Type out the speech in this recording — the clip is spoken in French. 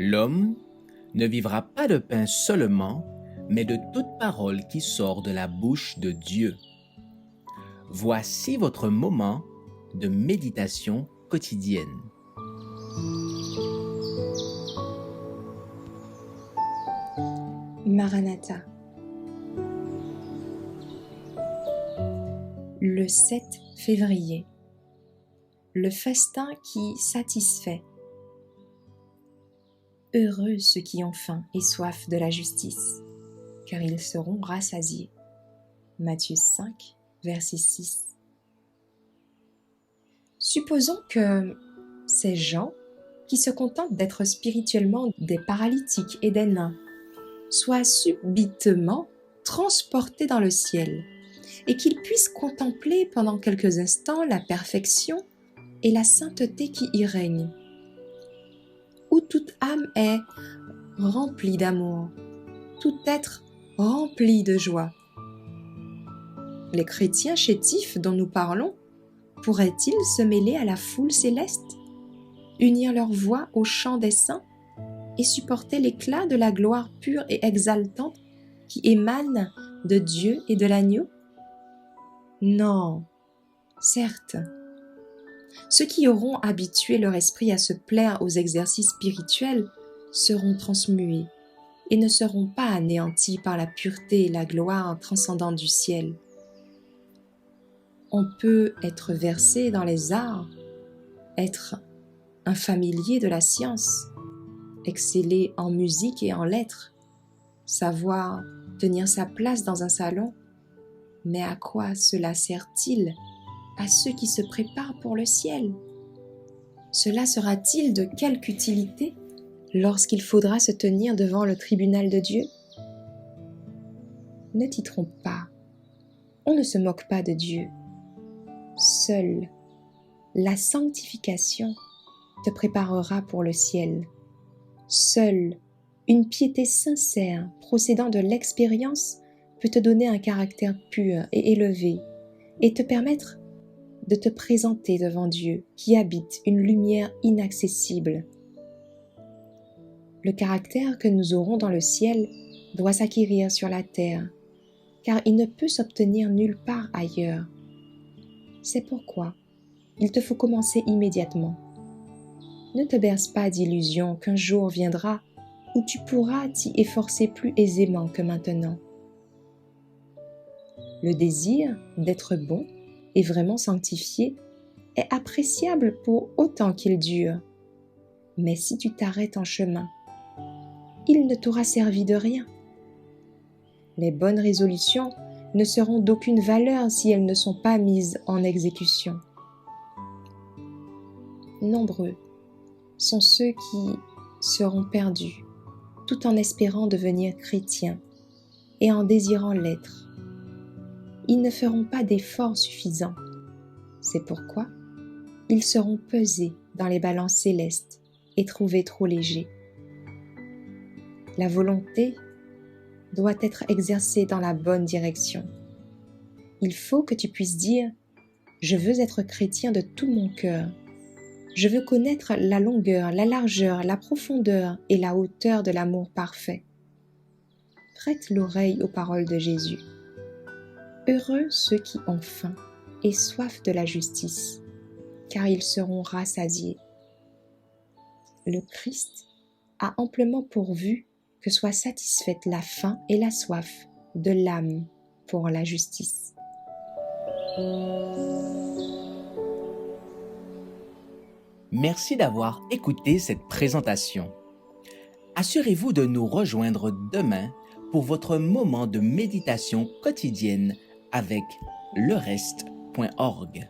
L'homme ne vivra pas de pain seulement, mais de toute parole qui sort de la bouche de Dieu. Voici votre moment de méditation quotidienne. Maranatha. Le 7 février. Le festin qui satisfait. Heureux ceux qui ont faim et soif de la justice, car ils seront rassasiés. Matthieu 5, verset 6. Supposons que ces gens qui se contentent d'être spirituellement des paralytiques et des nains soient subitement transportés dans le ciel et qu'ils puissent contempler pendant quelques instants la perfection et la sainteté qui y règnent, où toute âme est remplie d'amour, tout être rempli de joie. Les chrétiens chétifs dont nous parlons pourraient-ils se mêler à la foule céleste, unir leur voix au chant des saints et supporter l'éclat de la gloire pure et exaltante qui émane de Dieu et de l'agneau? Non, certes. Ceux qui auront habitué leur esprit à se plaire aux exercices spirituels seront transmués et ne seront pas anéantis par la pureté et la gloire transcendante du ciel. On peut être versé dans les arts, être un familier de la science, exceller en musique et en lettres, savoir tenir sa place dans un salon, mais à quoi cela sert-il à ceux qui se préparent pour le ciel? Cela sera-t-il de quelque utilité lorsqu'il faudra se tenir devant le tribunal de Dieu? Ne t'y trompe pas, on ne se moque pas de Dieu. Seule la sanctification te préparera pour le ciel. Seule une piété sincère procédant de l'expérience peut te donner un caractère pur et élevé et te permettre de te présenter devant Dieu qui habite une lumière inaccessible. Le caractère que nous aurons dans le ciel doit s'acquérir sur la terre, car il ne peut s'obtenir nulle part ailleurs. C'est pourquoi il te faut commencer immédiatement. Ne te berce pas d'illusion qu'un jour viendra où tu pourras t'y efforcer plus aisément que maintenant. Le désir d'être bon et vraiment sanctifié est appréciable pour autant qu'il dure. Mais si tu t'arrêtes en chemin, il ne t'aura servi de rien. Les bonnes résolutions ne seront d'aucune valeur si elles ne sont pas mises en exécution. Nombreux sont ceux qui seront perdus, tout en espérant devenir chrétiens et en désirant l'être. Ils ne feront pas d'efforts suffisants. C'est pourquoi ils seront pesés dans les balances célestes et trouvés trop légers. La volonté doit être exercée dans la bonne direction. Il faut que tu puisses dire « Je veux être chrétien de tout mon cœur. Je veux connaître la longueur, la largeur, la profondeur et la hauteur de l'amour parfait. » Prête l'oreille aux paroles de Jésus. Heureux ceux qui ont faim et soif de la justice, car ils seront rassasiés. Le Christ a amplement pourvu que soit satisfaite la faim et la soif de l'âme pour la justice. Merci d'avoir écouté cette présentation. Assurez-vous de nous rejoindre demain pour votre moment de méditation quotidienne avec lereste.org.